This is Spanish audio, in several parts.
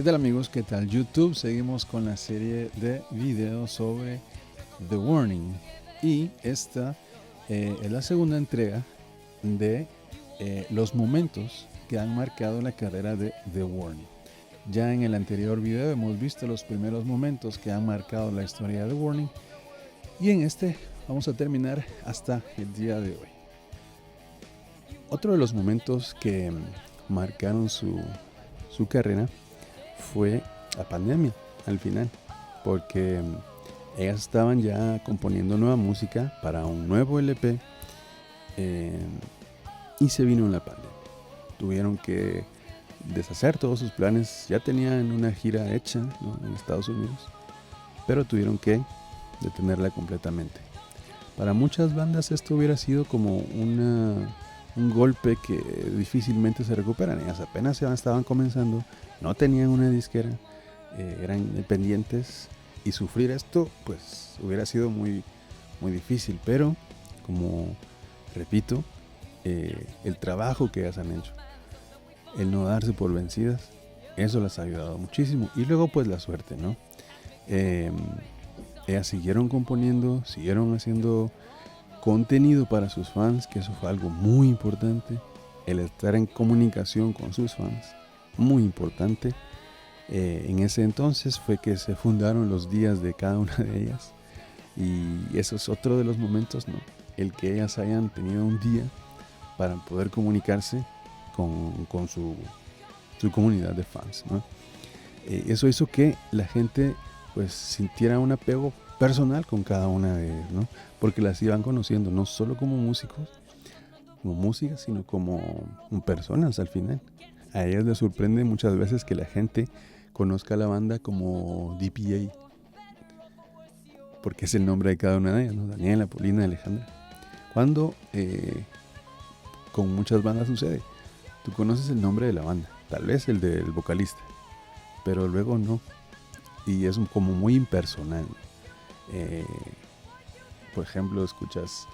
tal amigos? ¿Qué tal YouTube? Seguimos con la serie de videos sobre The Warning y esta es la segunda entrega de los momentos que han marcado la carrera de The Warning. Ya en el anterior video hemos visto los primeros momentos que han marcado la historia de The Warning y en este vamos a terminar hasta el día de hoy. Otro de los momentos que marcaron su carrera fue la pandemia al final, porque ellas estaban ya componiendo nueva música para un nuevo LP y se vino la pandemia. Tuvieron que deshacer todos sus planes, ya tenían una gira hecha, ¿no?, en Estados Unidos, pero tuvieron que detenerla completamente. Para muchas bandas esto hubiera sido como un golpe que difícilmente se recuperan. Ellas apenas estaban comenzando, no tenían una disquera, eran independientes, y sufrir esto pues hubiera sido muy, muy difícil. Pero como repito, el trabajo que ellas han hecho, el no darse por vencidas, eso las ha ayudado muchísimo. Y luego pues la suerte, ¿no? Ellas siguieron componiendo, siguieron haciendo contenido para sus fans, que eso fue algo muy importante. El estar en comunicación con sus fans, muy importante. En ese entonces fue que se fundaron los días de cada una de ellas, y eso es otro de los momentos, ¿no? El que ellas hayan tenido un día para poder comunicarse con su comunidad de fans, ¿no? Eso hizo que la gente pues sintiera un apego personal con cada una de ellas, ¿no? Porque las iban conociendo no solo como músicos, como música, sino como personas al final. A ellas les sorprende muchas veces que la gente conozca a la banda como DPA, porque es el nombre de cada una de ellas, ¿no? Daniela, Paulina, Alejandra. Cuando con muchas bandas sucede, tú conoces el nombre de la banda, tal vez el del vocalista, pero luego no, y es como muy impersonal. Por ejemplo, escuchas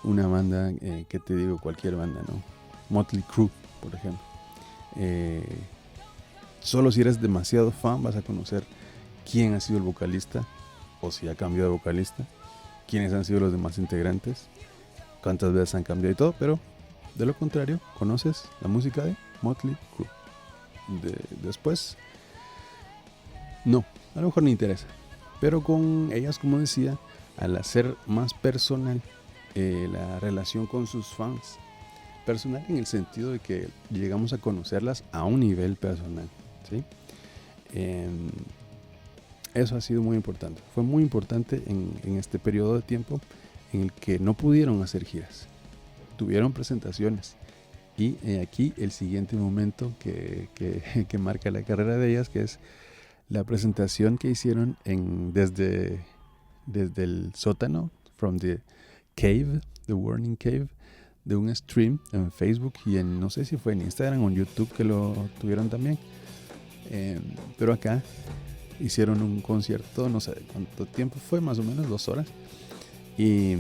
una banda, que te digo, cualquier banda, ¿no? Motley Crue, por ejemplo. Solo si eres demasiado fan vas a conocer quién ha sido el vocalista, o si ha cambiado de vocalista, quiénes han sido los demás integrantes, cuántas veces han cambiado y todo. Pero de lo contrario, conoces la música de Motley Crue. Después, no, a lo mejor ni interesa. Pero con ellas, como decía, al hacer más personal la relación con sus fans, personal en el sentido de que llegamos a conocerlas a un nivel personal, ¿sí? Eso ha sido muy importante. Fue muy importante en este periodo de tiempo en el que no pudieron hacer giras. Tuvieron presentaciones. Y aquí el siguiente momento que marca la carrera de ellas, que es la presentación que hicieron desde el sótano, from the cave, the Warning Cave, de un stream en Facebook y no sé si fue en Instagram o en YouTube que lo tuvieron también. Pero acá hicieron un concierto, no sé cuánto tiempo fue, más o menos 2 horas, y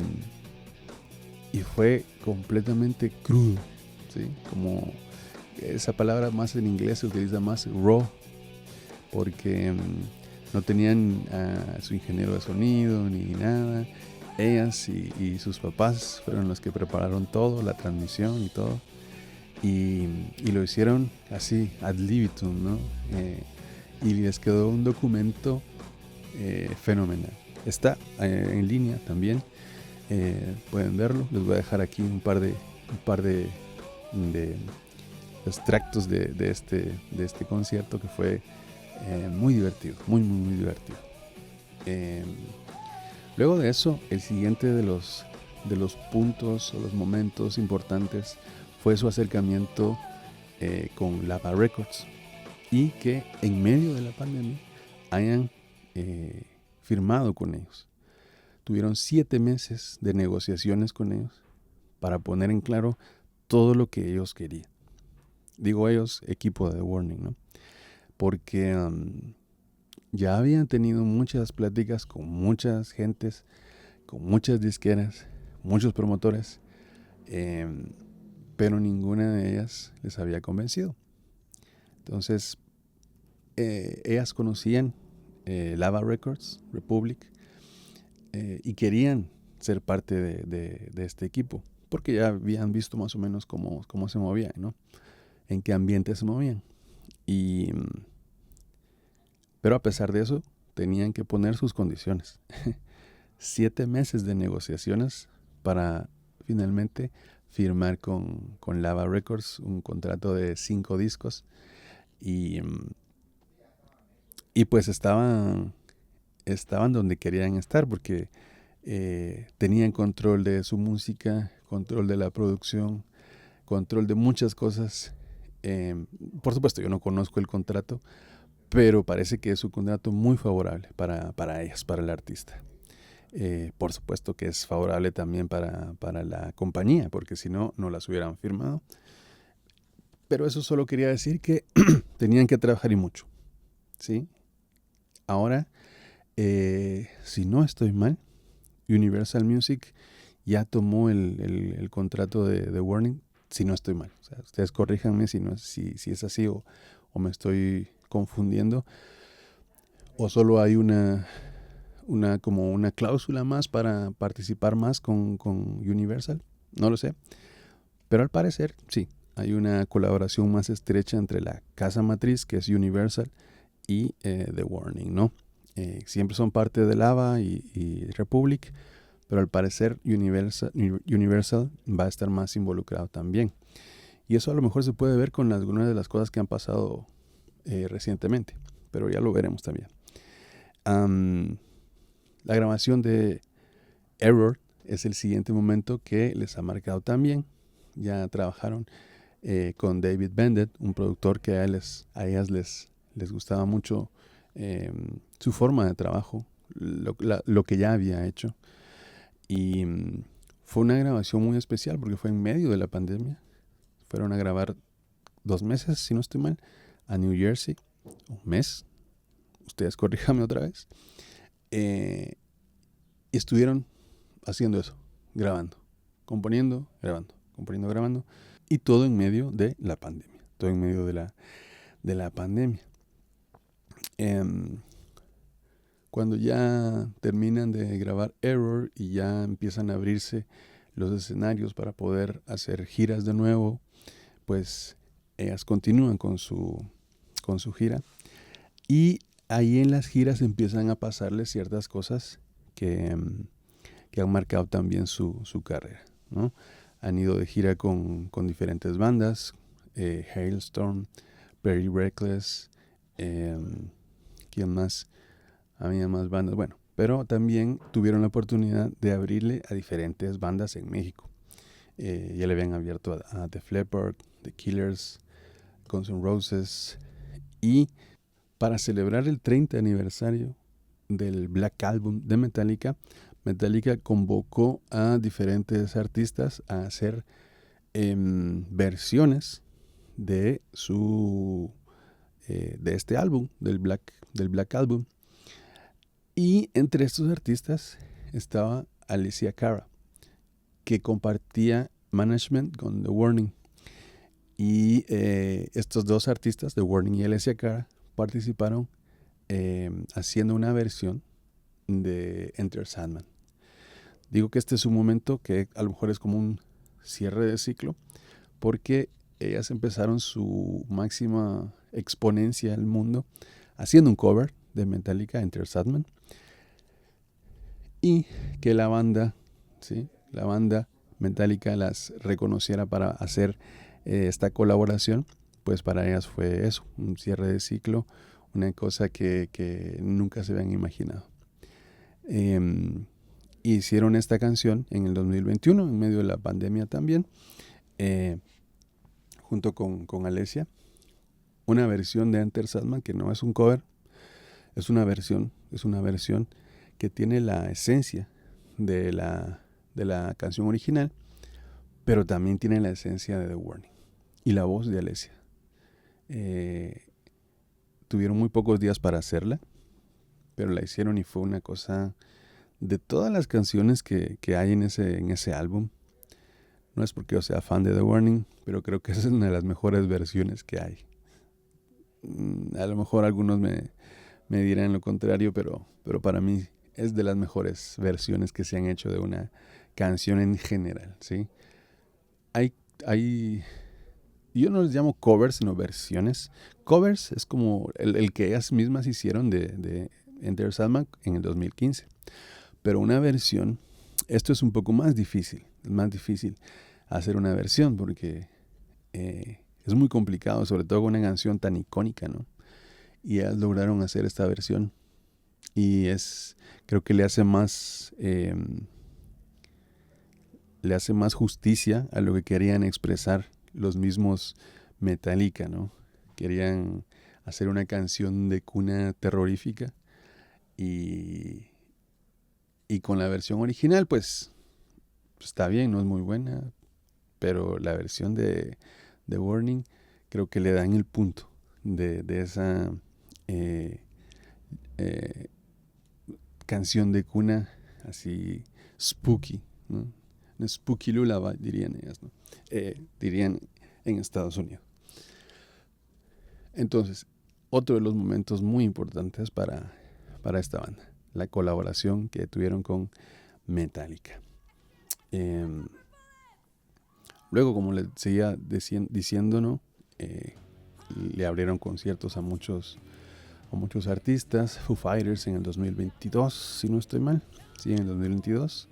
fue completamente crudo, ¿sí? Como esa palabra más en inglés se utiliza más, raw, porque no tenían a su ingeniero de sonido ni nada. Ellas y sus papás fueron los que prepararon todo, la transmisión y todo, y lo hicieron así ad libitum, ¿no? Y les quedó un documento fenomenal. Está en línea también, pueden verlo. Les voy a dejar aquí un par de extractos de este concierto, que fue muy divertido, muy muy muy divertido. Luego de eso, el siguiente de los puntos o los momentos importantes fue su acercamiento con Lava Records, y que en medio de la pandemia hayan firmado con ellos. Tuvieron 7 meses de negociaciones con ellos para poner en claro todo lo que ellos querían. Digo ellos, equipo de The Warning, ¿no? Porque ya habían tenido muchas pláticas con muchas gentes, con muchas disqueras, muchos promotores, pero ninguna de ellas les había convencido. Entonces, ellas conocían Lava Records, Republic, y querían ser parte de este equipo, porque ya habían visto más o menos cómo se movían, ¿no? En qué ambiente se movían. Pero a pesar de eso, tenían que poner sus condiciones. 7 meses de negociaciones para finalmente firmar con Lava Records un contrato de 5 discos. Y pues estaban donde querían estar porque tenían control de su música, control de la producción, control de muchas cosas. Por supuesto, yo no conozco el contrato, pero parece que es un contrato muy favorable para ellas, para el artista. Por supuesto que es favorable también para la compañía, porque si no, no las hubieran firmado. Pero eso solo quería decir que tenían que trabajar y mucho, ¿sí? Ahora, si no estoy mal, Universal Music ya tomó el contrato de Warning, si no estoy mal. O sea, ustedes corríjanme si es así o me estoy confundiendo. O solo hay como una cláusula más para participar más con Universal. No lo sé. Pero al parecer, sí, hay una colaboración más estrecha entre la casa matriz, que es Universal, y The Warning, ¿no? Siempre son parte de Lava y Republic, pero al parecer Universal va a estar más involucrado también. Y eso a lo mejor se puede ver con algunas de las cosas que han pasado recientemente, pero ya lo veremos también. La grabación de Error es el siguiente momento que les ha marcado también. Ya trabajaron con David Bendett, un productor que a ellas les gustaba mucho su forma de trabajo, lo que ya había hecho. Y fue una grabación muy especial porque fue en medio de la pandemia. Fueron a grabar 2 meses, si no estoy mal, a New Jersey. Un mes. Ustedes corríjame otra vez. Y estuvieron haciendo eso, grabando, componiendo, grabando. Y todo en medio de la pandemia. Todo en medio de la pandemia. Cuando ya terminan de grabar Error y ya empiezan a abrirse los escenarios para poder hacer giras de nuevo, pues ellas continúan con su gira. Y ahí en las giras empiezan a pasarles ciertas cosas que han marcado también su carrera, ¿no? Han ido de gira con diferentes bandas, Hailstorm, Very Reckless, ¿quién más? Había más bandas, bueno, pero también tuvieron la oportunidad de abrirle a diferentes bandas en México. Ya le habían abierto a Def Leppard, The Killers, Guns N' Roses, y para celebrar el 30 aniversario del Black Album de Metallica, Metallica convocó a diferentes artistas a hacer versiones de de este álbum, del Black Album. Y entre estos artistas estaba Alicia Cara, que compartía management con The Warning. Y estos dos artistas, The Warning y Alicia Cara, participaron haciendo una versión de Enter Sandman. Digo que este es un momento que a lo mejor es como un cierre de ciclo, porque ellas empezaron su máxima exponencia al mundo haciendo un cover de Metallica, Enter Sandman, y que la banda Metallica las reconociera para hacer esta colaboración. Pues para ellas fue eso, un cierre de ciclo, una cosa que nunca se habían imaginado. Hicieron esta canción en el 2021, en medio de la pandemia también, junto con Alessia, una versión de Enter Sandman que no es un cover, es una versión que tiene la esencia de la canción original, pero también tiene la esencia de The Warning y la voz de Alessia. Tuvieron muy pocos días para hacerla, pero la hicieron y fue una cosa de todas las canciones que hay en ese álbum. No es porque yo sea fan de The Warning, pero creo que esa es una de las mejores versiones que hay. A lo mejor algunos me dirán lo contrario, pero para mí es de las mejores versiones que se han hecho de una canción en general, ¿sí? Hay yo no les llamo covers, sino versiones. Covers es como el que ellas mismas hicieron de Enter Sandman en el 2015. Pero una versión, esto es un poco más difícil. Es más difícil hacer una versión porque es muy complicado, sobre todo con una canción tan icónica, ¿no? Y ellas lograron hacer esta versión. Y creo que le hace más justicia a lo que querían expresar los mismos Metallica, ¿no? Querían hacer una canción de cuna terrorífica y con la versión original, pues está bien, no es muy buena, pero la versión de Warning creo que le dan el punto de esa canción de cuna así spooky, ¿no? Una spooky lullaby dirían ellas, ¿no? Dirían en Estados Unidos. Entonces, otro de los momentos muy importantes para esta banda, la colaboración que tuvieron con Metallica. Luego, como les seguía diciendo, ¿no? Le abrieron conciertos a muchos artistas. Foo Fighters en el 2022, si no estoy mal. Sí, en el 2022.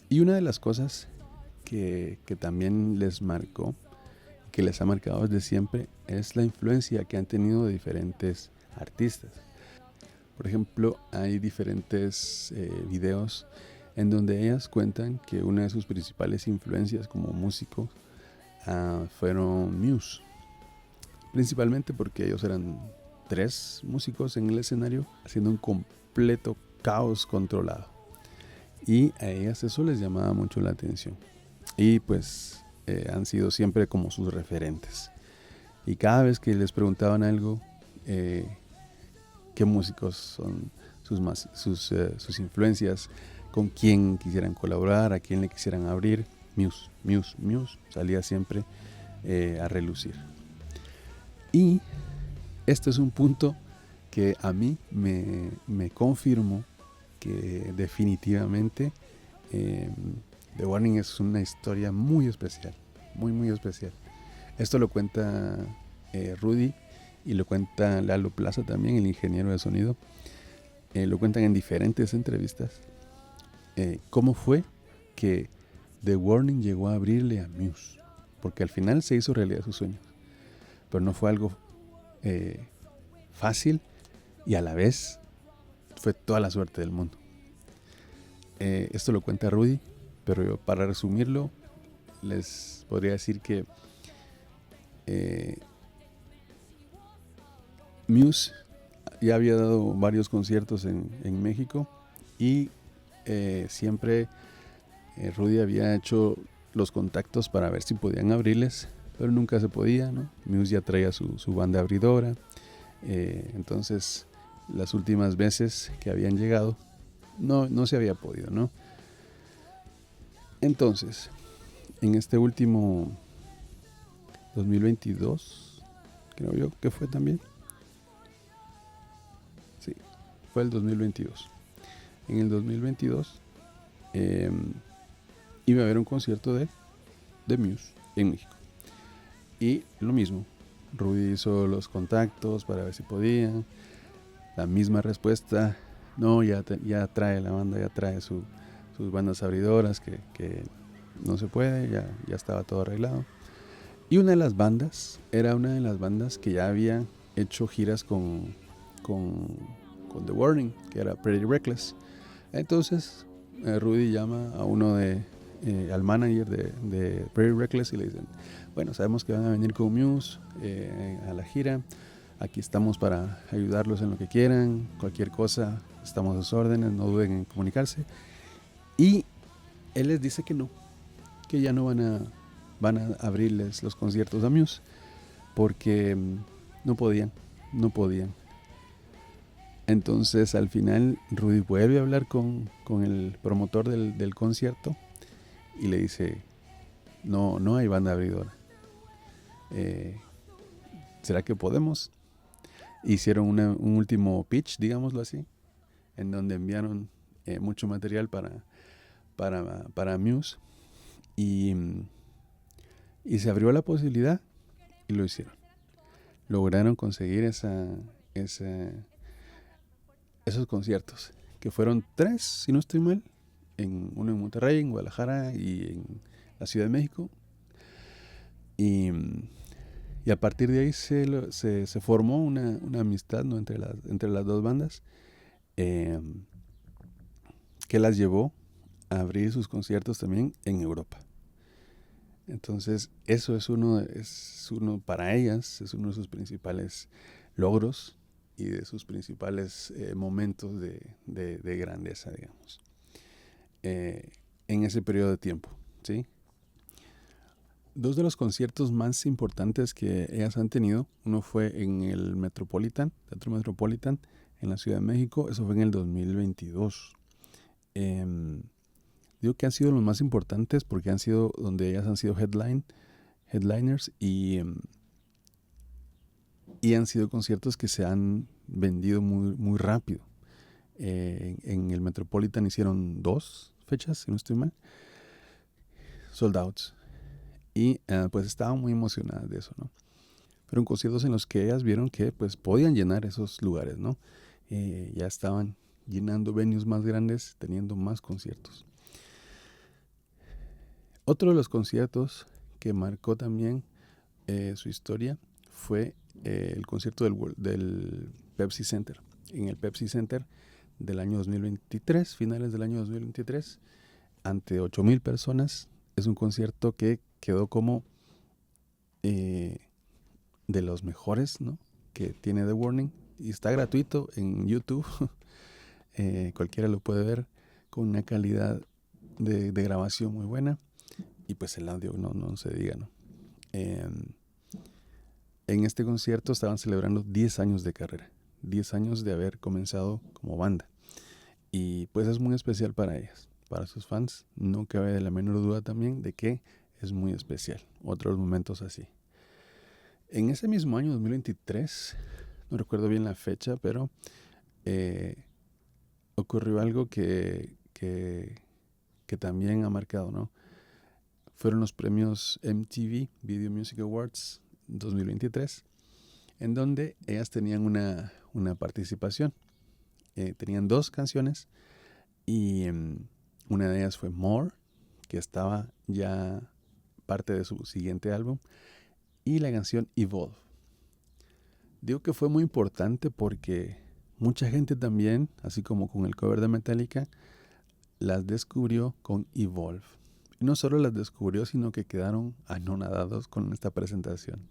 Y una de las cosas que también les marcó, que les ha marcado desde siempre, es la influencia que han tenido de diferentes artistas. Por ejemplo, hay diferentes videos en donde ellas cuentan que una de sus principales influencias como músico fueron Muse. Principalmente porque ellos eran 3 músicos en el escenario haciendo un completo caos controlado. Y a ellas eso les llamaba mucho la atención. Y pues han sido siempre como sus referentes. Y cada vez que les preguntaban algo, qué músicos son sus influencias, con quién quisieran colaborar, a quién le quisieran abrir, Muse salía siempre a relucir. Y este es un punto que a mí me confirmó que definitivamente The Warning es una historia muy especial, muy especial. Esto lo cuenta Rudy y lo cuenta Lalo Plaza también, el ingeniero de sonido. Lo cuentan en diferentes entrevistas. ¿Cómo fue que The Warning llegó a abrirle a Muse? Porque al final se hizo realidad sus sueños. Pero no fue algo fácil y a la vez fue toda la suerte del mundo. Esto lo cuenta Rudy, pero yo, para resumirlo, les podría decir que Muse ya había dado varios conciertos en México y siempre Rudy había hecho los contactos para ver si podían abrirles, pero nunca se podía, ¿no? Muse ya traía su banda abridora, entonces las últimas veces que habían llegado no se había podido, ¿no? Entonces, en este último 2022, creo yo que fue también. Sí, fue el 2022. En el 2022 iba a haber un concierto de Muse en México. Y lo mismo, Rudy hizo los contactos para ver si podían. La misma respuesta, no, ya trae la banda, ya trae sus bandas abridoras, que no se puede, ya estaba todo arreglado. Y una de las bandas era una de las bandas que ya había hecho giras con The Warning, que era Pretty Reckless. Entonces Rudy llama a al manager de Pretty Reckless y le dicen, bueno, sabemos que van a venir con Muse a la gira, aquí estamos para ayudarlos en lo que quieran, cualquier cosa, estamos a sus órdenes, no duden en comunicarse. Y él les dice que no, que ya no van a abrirles los conciertos a Muse porque no podían. Entonces al final Rudy vuelve a hablar con el promotor del concierto y le dice, no hay banda abridora, ¿será que podemos? Hicieron un último pitch, digámoslo así, en donde enviaron mucho material para Muse y se abrió la posibilidad y lo hicieron. Lograron conseguir esos conciertos, que fueron 3, si no estoy mal, uno en Monterrey, en Guadalajara y en la Ciudad de México. Y a partir de ahí se formó una amistad, ¿no?, entre las dos bandas, que las llevó a abrir sus conciertos también en Europa. Entonces, eso es uno para ellas, es uno de sus principales logros y de sus principales momentos de grandeza, digamos, en ese periodo de tiempo, ¿sí? 2 de los conciertos más importantes que ellas han tenido, uno fue en el Teatro Metropolitan, en la Ciudad de México. Eso fue en el 2022. Digo que han sido los más importantes porque han sido donde ellas han sido headliners y han sido conciertos que se han vendido muy, muy rápido. En el Metropolitan hicieron 2 fechas, si no estoy mal, sold outs. Y pues estaban muy emocionadas de eso, ¿no? Fueron conciertos en los que ellas vieron que pues podían llenar esos lugares, ¿no? Ya estaban llenando venues más grandes, teniendo más conciertos. Otro de los conciertos que marcó también su historia fue el concierto del Pepsi Center. En el Pepsi Center del año 2023, finales del año 2023, ante 8,000 personas. Es un concierto que quedó como de los mejores, ¿no?, que tiene The Warning, y está gratuito en YouTube. Cualquiera lo puede ver, con una calidad de grabación muy buena, y pues el audio no se diga, ¿no? En este concierto estaban celebrando 10 años de carrera, 10 años de haber comenzado como banda, y pues es muy especial para ellas, para sus fans. No cabe la menor duda también de que es muy especial. Otros momentos así. En ese mismo año, 2023, no recuerdo bien la fecha, pero ocurrió algo que también ha marcado, ¿no? Fueron los premios MTV Video Music Awards 2023, en donde ellas tenían una participación. Tenían 2 canciones y una de ellas fue More, que estaba ya parte de su siguiente álbum, y la canción Evolve. Digo que fue muy importante porque mucha gente también, así como con el cover de Metallica, las descubrió con Evolve. Y no solo las descubrió, sino que quedaron anonadados con esta presentación.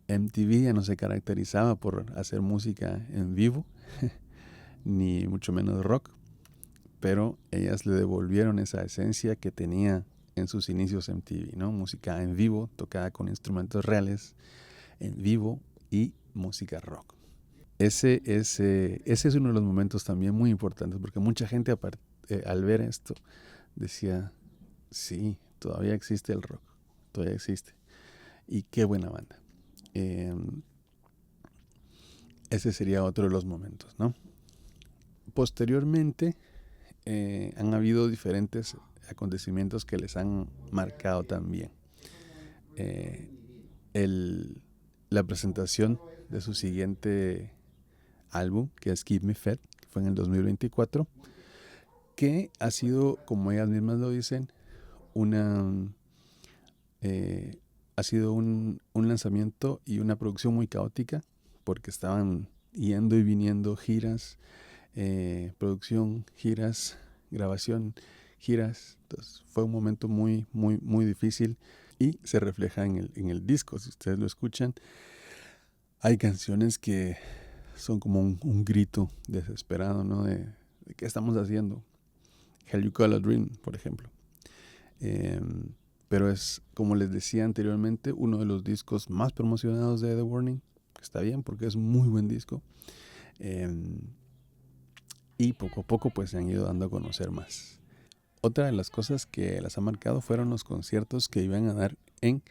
MTV ya no se caracterizaba por hacer música en vivo, ni mucho menos rock, pero ellas le devolvieron esa esencia que tenía en sus inicios MTV, ¿no? Música en vivo, tocada con instrumentos reales, en vivo, y música rock. Ese es uno de los momentos también muy importantes, porque mucha gente al ver esto decía, sí, todavía existe el rock, todavía existe, y qué buena banda. Ese sería otro de los momentos, ¿no? Posteriormente han habido diferentes acontecimientos que les han marcado también. La presentación de su siguiente álbum, que es Keep Me Fed, que fue en el 2024, que ha sido, como ellas mismas lo dicen, ha sido un lanzamiento y una producción muy caótica, porque estaban yendo y viniendo, giras, producción, giras, grabación, giras. Entonces fue un momento muy, muy, muy difícil, y se refleja en el disco. Si ustedes lo escuchan, hay canciones que son como un grito desesperado, ¿no? De qué estamos haciendo. Hell You Call a Dream, por ejemplo. Pero es, como les decía anteriormente, uno de los discos más promocionados de The Warning. Está bien, porque es muy buen disco. Y poco a poco pues se han ido dando a conocer más. Otra de las cosas que las ha marcado fueron los conciertos que iban a dar en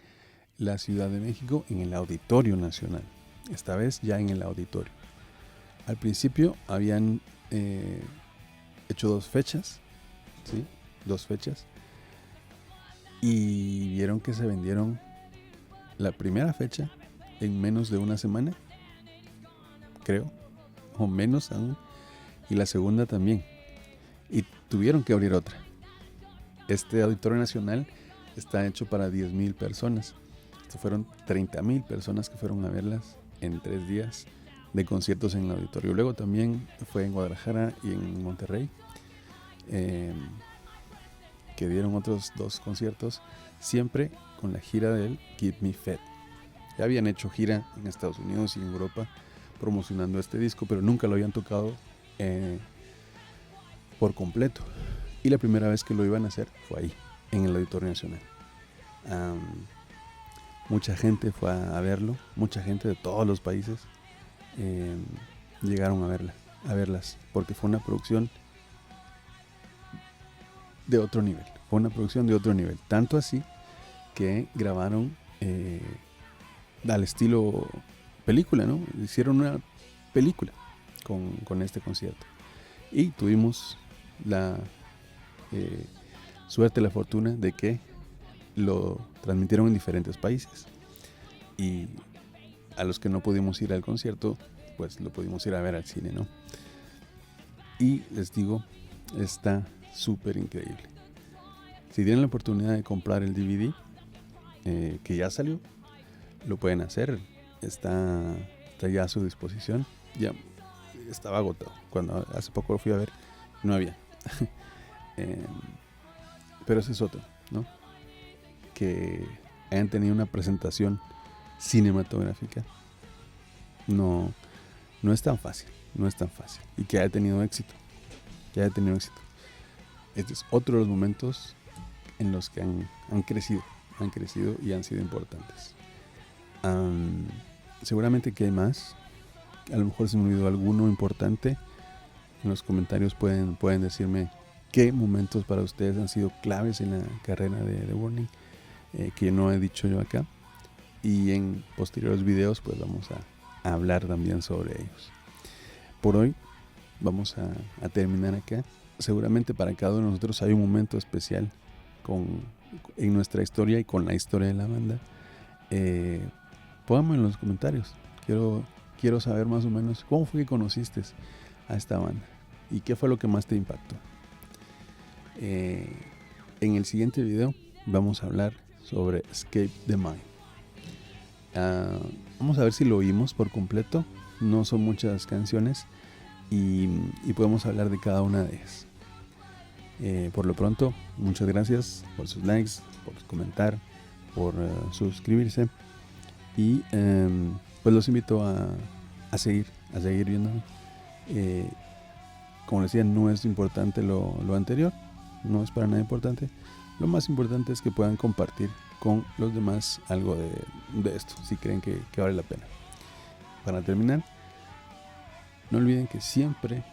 la Ciudad de México en el Auditorio Nacional. Esta vez ya en el auditorio. Al principio habían hecho 2 fechas, ¿sí? 2 fechas. Y vieron que se vendieron la primera fecha en menos de una semana, creo, o menos aún, y la segunda también. Y tuvieron que abrir otra. Este Auditorio Nacional está hecho para 10,000 personas. Esto fueron 30,000 personas que fueron a verlas en 3 días de conciertos en el auditorio. Luego también fue en Guadalajara y en Monterrey, que dieron otros 2 conciertos, siempre con la gira del Keep Me Fed. Ya habían hecho gira en Estados Unidos y en Europa promocionando este disco, pero nunca lo habían tocado por completo. Y la primera vez que lo iban a hacer fue ahí, en el Auditorio Nacional. Mucha gente fue a verlo, mucha gente de todos los países llegaron a verlas, porque fue una producción de otro nivel. Fue una producción de otro nivel. Tanto así que grabaron al estilo película, ¿no? Hicieron una película con este concierto. Y tuvimos la suerte, la fortuna de que lo transmitieron en diferentes países. Y a los que no pudimos ir al concierto, pues lo pudimos ir a ver al cine, ¿no? Y les digo, está súper increíble. Si tienen la oportunidad de comprar el DVD, que ya salió, lo pueden hacer. Está ya a su disposición. Ya estaba agotado. Cuando hace poco lo fui a ver, no había. Pero ese es otro, ¿no? Que hayan tenido una presentación cinematográfica no es tan fácil. No es tan fácil. Y que haya tenido éxito. Este es otro de los momentos en los que han crecido y han sido importantes. Seguramente que hay más. A lo mejor se me olvidó alguno importante. En los comentarios pueden decirme qué momentos para ustedes han sido claves en la carrera de The Warning, que no he dicho yo acá. Y en posteriores videos pues vamos a hablar también sobre ellos. Por hoy vamos a terminar acá. Seguramente para cada uno de nosotros hay un momento especial en nuestra historia y con la historia de la banda. Pónganme en los comentarios. Quiero saber más o menos cómo fue que conociste a esta banda y qué fue lo que más te impactó. En el siguiente video vamos a hablar sobre Escape the Mind. Vamos a ver si lo oímos por completo. No son muchas canciones y podemos hablar de cada una de ellas. Por lo pronto, muchas gracias por sus likes, por comentar, por suscribirse y pues los invito a seguir viéndome. Como decía, no es importante lo anterior, no es para nada importante. Lo más importante es que puedan compartir con los demás algo de esto, si creen que vale la pena. Para terminar, no olviden que siempre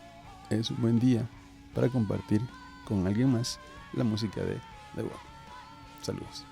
es un buen día para compartir con alguien más la música de The Warning. Saludos.